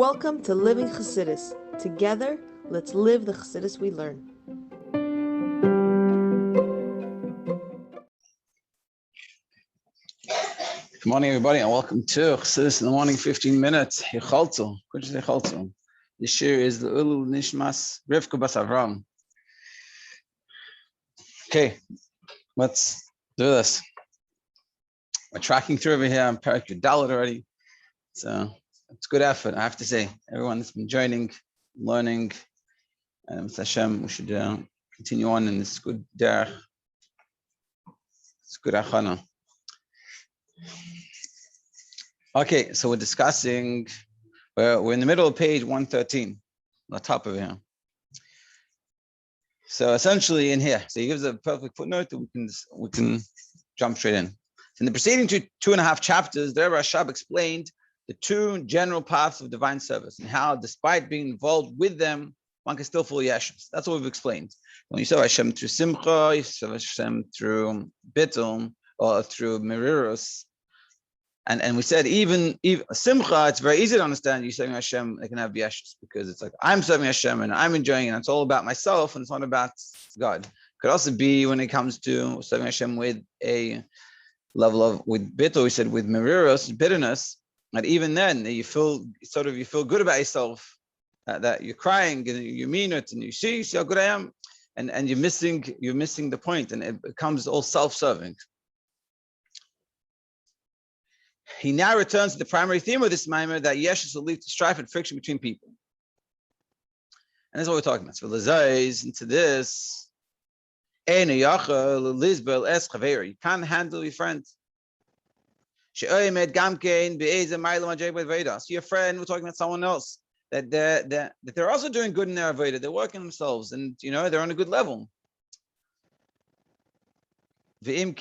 Welcome to Living Chassidus. Together, let's live the Chassidus we learn. Good morning, everybody, and welcome to Chassidus in the morning, 15 minutes. Heichaltzu, Kuntres Heichaltzu. This year is the nishmas Rivka bas Avraham. Okay, let's do this. We're tracking through over here. I'm Parak Dalit already. So it's good effort, I have to say. Everyone that's been joining, learning, and with Hashem, we should continue on in this good derech. It's good achana. Okay, so we're discussing, we're in the middle of page 113, on the top of here. So essentially in here, so he gives a perfect footnote that we can jump straight in. In the preceding two and a half chapters, there Rashab explained the two general paths of divine service and how, despite being involved with them, one can still fully yeshus. That's what we've explained. When you serve Hashem through simcha, you serve Hashem through bittul, or through merirus. And we said even simcha, it's very easy to understand. You serving Hashem, they can have yeshus because it's like I'm serving Hashem and I'm enjoying it. And it's all about myself and it's not about God. It could also be when it comes to serving Hashem with a level of bittul. We said with merirus, bitterness. And even then, you feel good about yourself, that you're crying and you mean it, and you see how good I am, and you're missing the point, and it becomes all self-serving. He now returns to the primary theme of this mimer, that yeshus will lead to strife and friction between people, and that's what we're talking about. So l'zayz into this, you can't handle your friend. So your friend, we're talking about someone else, that they're also doing good in their avodah. They're working themselves, and they're on a good level. And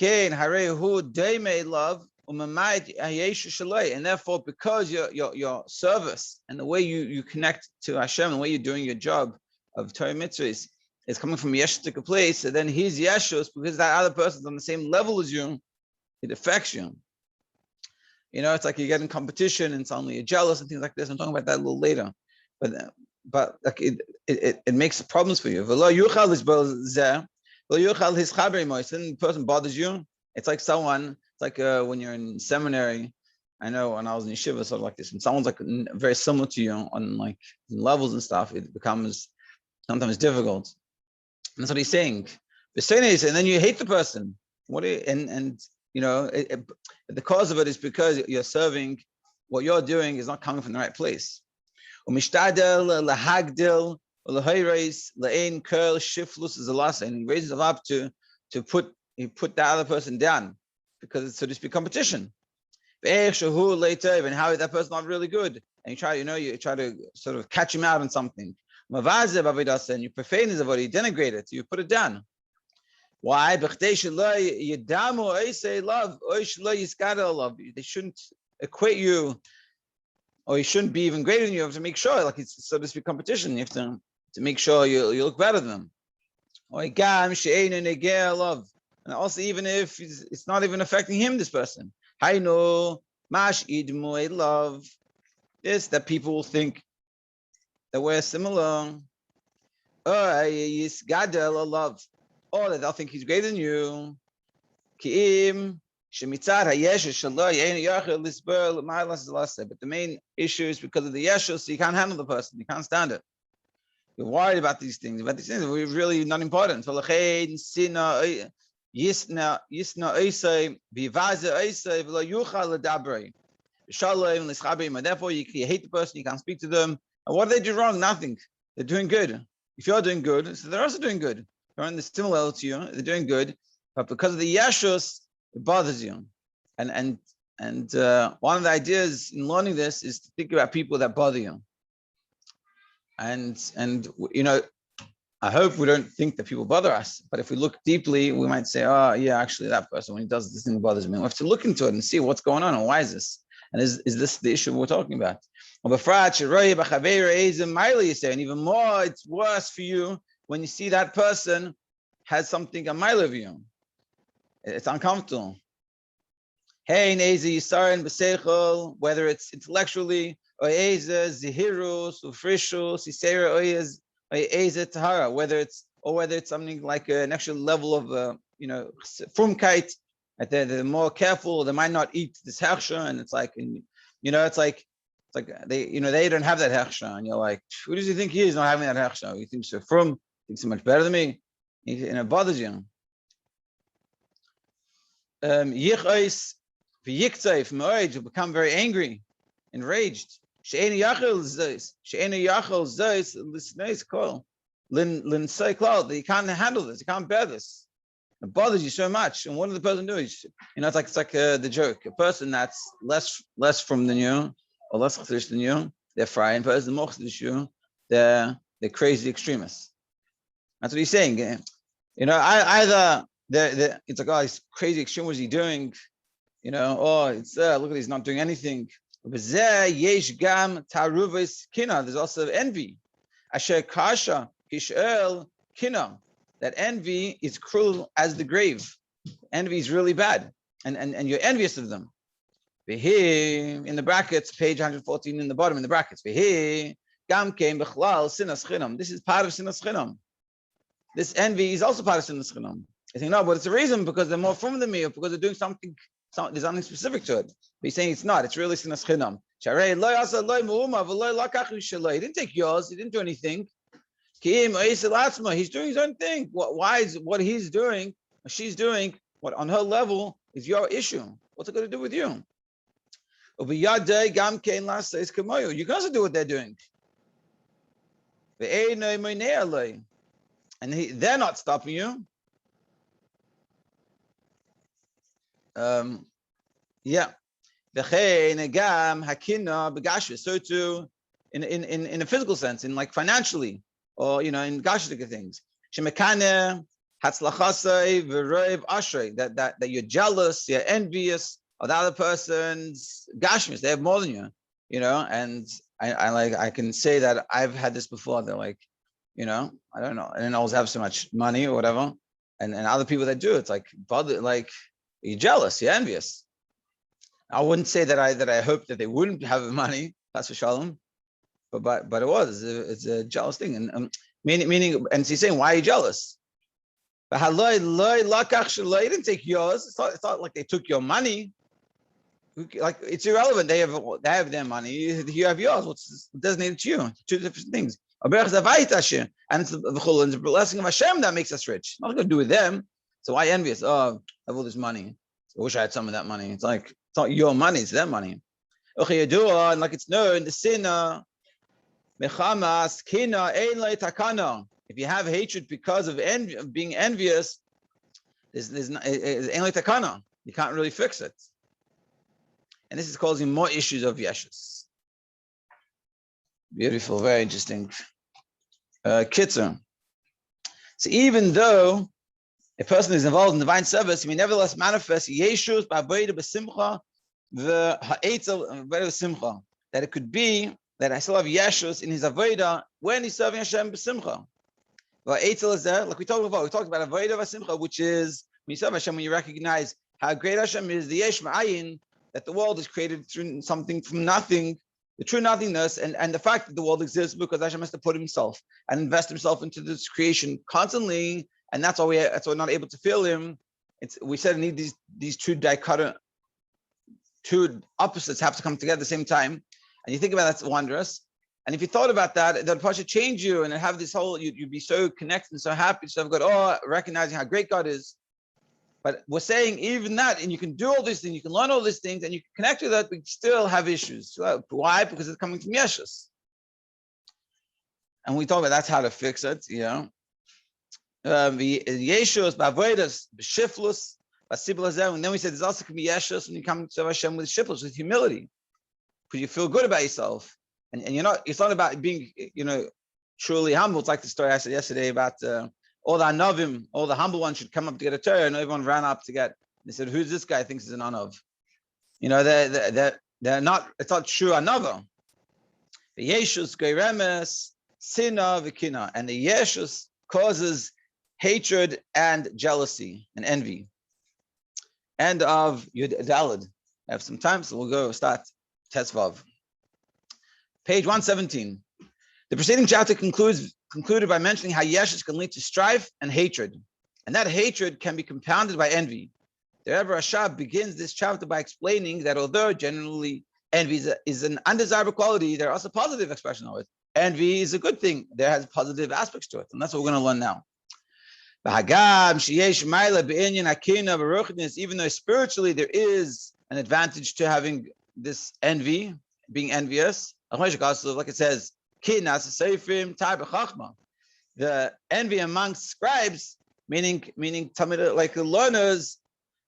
therefore, because your service and the way you connect to Hashem, the way you're doing your job of Torah mitzvahs is coming from a yeshus place, and then he's yeshus because that other person's on the same level as you, it affects you. It's like you get in competition and suddenly you're jealous and things like this. I'm talking about that a little later, but like it makes problems for you. Then the person bothers you. It's like when you're in seminary. I know when I was in yeshiva, sort of like this, and someone's like very similar to you on like levels and stuff, it becomes sometimes difficult. And that's what he's saying. And then you hate the person. The cause of it is because you're serving, what you're doing is not coming from the right place. And he raises it up to put the other person down because it's, so to speak, competition. And how is that person not really good? And you try to sort of catch him out on something. And you profane his avodah, you denigrate it, you put it down. Why? They shouldn't equate you, or you shouldn't be even greater than you. You have to make sure, like it's so to speak, competition. You have to make sure you look better than them. And also, even if it's not even affecting him, this person. This that people will think that we're similar. Or that they'll think he's greater than you. But the main issue is because of the yeshus, so you can't handle the person, you can't stand it. You're worried about these things. But these things are really not important. And therefore, you hate the person, you can't speak to them. And what do they do wrong? Nothing. They're doing good. If you're doing good, so they're also doing good. They're in the similar to you, they're doing good, but because of the yeshus, it bothers you. And one of the ideas in learning this is to think about people that bother you. And I hope we don't think that people bother us, but if we look deeply, we might say, oh yeah, actually that person, when he does this thing, bothers me. We have to look into it and see what's going on and why is this? And is this the issue we're talking about? And even more, it's worse for you when you see that person has something a mile of you. It's uncomfortable. Whether it's intellectually zihirus, ufrishus, isera oyez, tahara, whether it's something like an extra level of frumkeit, that they're more careful, they might not eat this hechsha, and it's like, they don't have that hechsha, and you're like, who does he think he is not having that hechsha? He thinks so frum, thinks so much better than me, and it bothers you. Yichais v'yiktzayf moed, you become very angry, enraged. She'ena yachol zeis l'sneis kol lin say klal. You can't handle this. You can't bear this. It bothers you so much. And what does the person do? It's like the joke. A person that's less from than you or less chashish than you, they're frying. Person more chashish you, they're crazy extremists. That's what he's saying. Either it's like, oh, he's crazy extreme. What is he doing? It's look at he's not doing anything. There's also envy. Asher kasha kishel kina. That envy is cruel as the grave. Envy is really bad, and you're envious of them. In the brackets, page 114 in the bottom in the brackets. This is part of sinas chinam. This envy is also part of sinas chinam. You think, no, but it's a reason because they're more from than me, or because they're doing something. There's something specific to it. But he's saying it's not. It's really sinas chinam. He didn't take yours. He didn't do anything. He's doing his own thing. Why is what he's doing, or she's doing, what on her level is your issue? What's it got to do with you? You can also do what they're doing. And they're not stopping you. Yeah. So too, in a physical sense, in like financially, or in gashic things. That you're jealous, you're envious of the other person's gashmis. They have more than you, and I can say that I've had this before. They're like, I don't know, I didn't always have so much money or whatever. And other people that do, it's like you're jealous, you're envious. I wouldn't say that I hope that they wouldn't have money, that's for shalom. But it's a jealous thing, and meaning, and he's saying, why are you jealous? But he didn't take yours. It's not like they took your money. Like, it's irrelevant. They have their money. You have yours. What's designated to you? Two different things. And it's the blessing of Hashem that makes us rich. Nothing to do with them. So why envious? Oh, I have all this money. I wish I had some of that money. It's like, it's not your money, it's their money. And like it's known, the sinner, if you have hatred because of envy, of being envious, there's takana. You can't really fix it. And this is causing more issues of yeshus. Beautiful, very interesting. Kitzur. So even though a person is involved in divine service, he may nevertheless manifest yeshus ba'avodah b'simcha v'ha'etzel b'simcha. That it could be that I still have yeshus in his avodah when he's serving Hashem b'simcha. V'ha'etzel is there, like we talked about. We talked about avodah b'simcha, which is when you serve Hashem, when you recognize how great Hashem is, the yesh ma'ayin, that the world is created through something from nothing, the true nothingness, and the fact that the world exists because Hashem has to put himself and invest himself into this creation constantly. And that's why we're not able to feel him. We said we need these two opposites have to come together at the same time. And you think about that's wondrous. And if you thought about that, that would change you and have this whole, you'd be so connected and so happy. So I've got, recognizing how great God is. But we're saying even that, and you can do all these things, you can learn all these things, and you can connect to that, but you still have issues. Why? Because it's coming from yeshus. And we talk about that's how to fix it, Yeshus, ba'avodas, b'shiflus, b'sibla. And then we said there's also can be yeshus when you come to Hashem with shiflus, with humility, because you feel good about yourself, and it's not about being truly humble. It's like the story I said yesterday about all the anavim, all the humble ones should come up to get a Torah, and everyone ran up to get. They said, "Who's this guy? Thinks he's an anav." They're not. It's not true anava. The yeshus geiremes sina v'kina, and the yeshus causes hatred and jealousy and envy. End of Yud Daled. I have some time, so we'll go start Tesvav. Page 117. The preceding chapter concluded by mentioning how yeshus can lead to strife and hatred, and that hatred can be compounded by envy. The Rebbe Rashab begins this chapter by explaining that although generally envy is an undesirable quality, there are also positive expressions of it. Envy is a good thing. There has positive aspects to it, and that's what we're going to learn now. Even though spiritually there is an advantage to having this envy, being envious, like it says, the envy amongst scribes, meaning like the learners,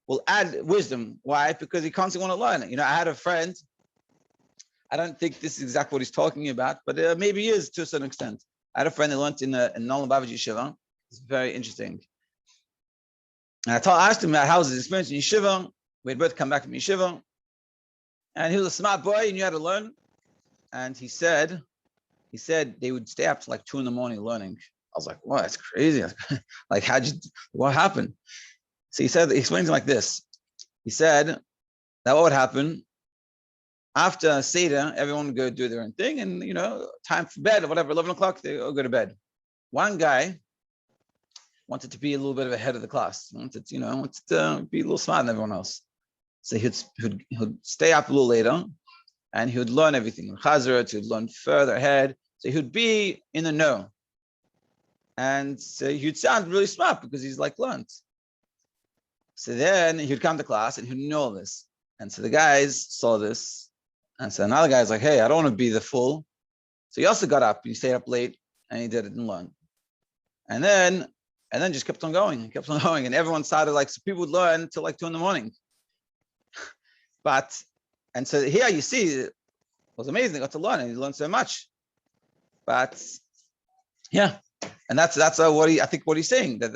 will add wisdom. Why? Because he constantly want to learn. You know, I had a friend. I don't think this is exactly what he's talking about, but maybe he is to a certain extent. I had a friend that learned in Nolan Babaji Yeshiva. It's very interesting. And I asked him how was his experience in Yeshiva. We had both come back from Yeshiva. And he was a smart boy, he knew how to learn. And he said they would stay up to like 2 a.m. learning. I was like, wow, that's crazy. Like, what happened? So he explains it like this. He said that what would happen after Seder, everyone would go do their own thing, and time for bed or whatever, 11 o'clock, they all go to bed. One guy wanted to be a little bit of ahead of the class, wanted to be a little smarter than everyone else. So he'd stay up a little later, and he would learn everything. Chazarot, he would learn further ahead. So he would be in the know. And so he'd sound really smart because he's like learned. So then he'd come to class and he'd know all this. And so the guys saw this. And so another guy's like, hey, I don't want to be the fool. So he also got up, he stayed up late, and he did it and learned. And then just kept on going. And everyone started so people would learn till like 2 a.m. And so here you see, it was amazing. They got to learn, and he learned so much. But yeah, and that's what he's saying, that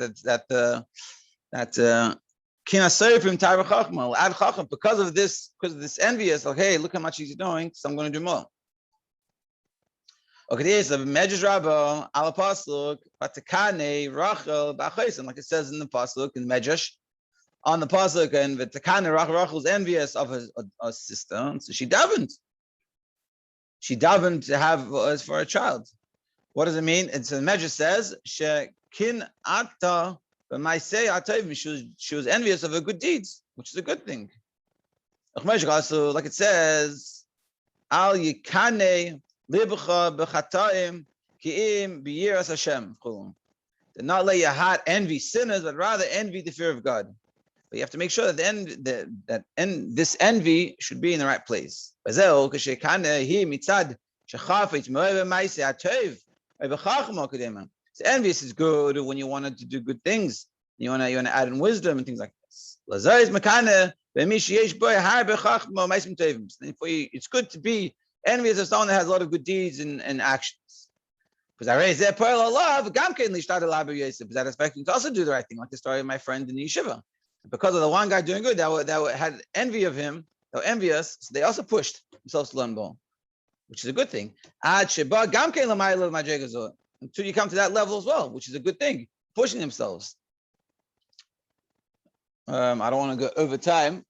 because of this envious, like, hey, look how much he's doing, so I'm going to do more. Okay, there's a Medrash Rabbah al pasuk vatakane Rachel b'achayson, like it says in the pasuk in Medrash on the pasuk, and vatakane Rachel was envious of her sister, so she davened to have as for a child. What does it mean? And so the Medrash says shekin ata. But she was envious of her good deeds, which is a good thing. So, like it says, Al Yikane Libcha B'Chataim Ki'im B'Yiras Hashem. Do not let your heart envy sinners, but rather envy the fear of God. But you have to make sure that this envy should be in the right place. So envious is good when you wanted to do good things. You want to add in wisdom and things like this. It's good to be envious of someone that has a lot of good deeds and actions. Because that expecting to also do the right thing, like the story of my friend in Yeshiva. Because of the one guy doing good, that had envy of him, they were envious, so they also pushed themselves to learn more, which is a good thing. Until you come to that level as well, which is a good thing, pushing themselves. I don't want to go over time,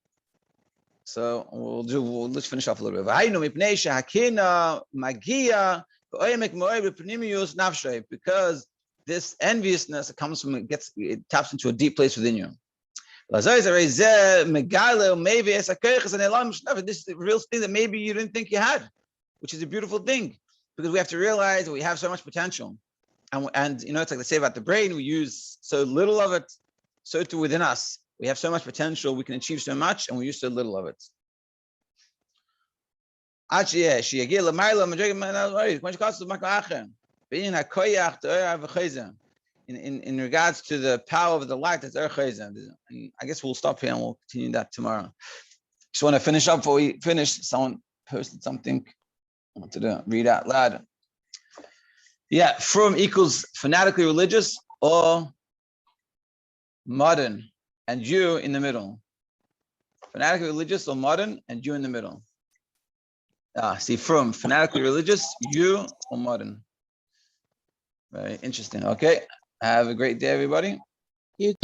so let's finish off a little bit. Because this enviousness comes from it taps into a deep place within you. This is the real thing that maybe you didn't think you had, which is a beautiful thing. Because we have to realize that we have so much potential. And it's like they say about the brain, we use so little of it, so too within us. We have so much potential, we can achieve so much, and we use so little of it. In regards to the power of the light, that's I guess we'll stop here and we'll continue that tomorrow. Just want to finish up before we finish. Someone posted something I wanted to read out loud. Yeah, from equals fanatically religious or modern, and you in the middle. Fanatically religious or modern, and you in the middle. See, from fanatically religious, you or modern. Very interesting. Okay, have a great day, everybody. You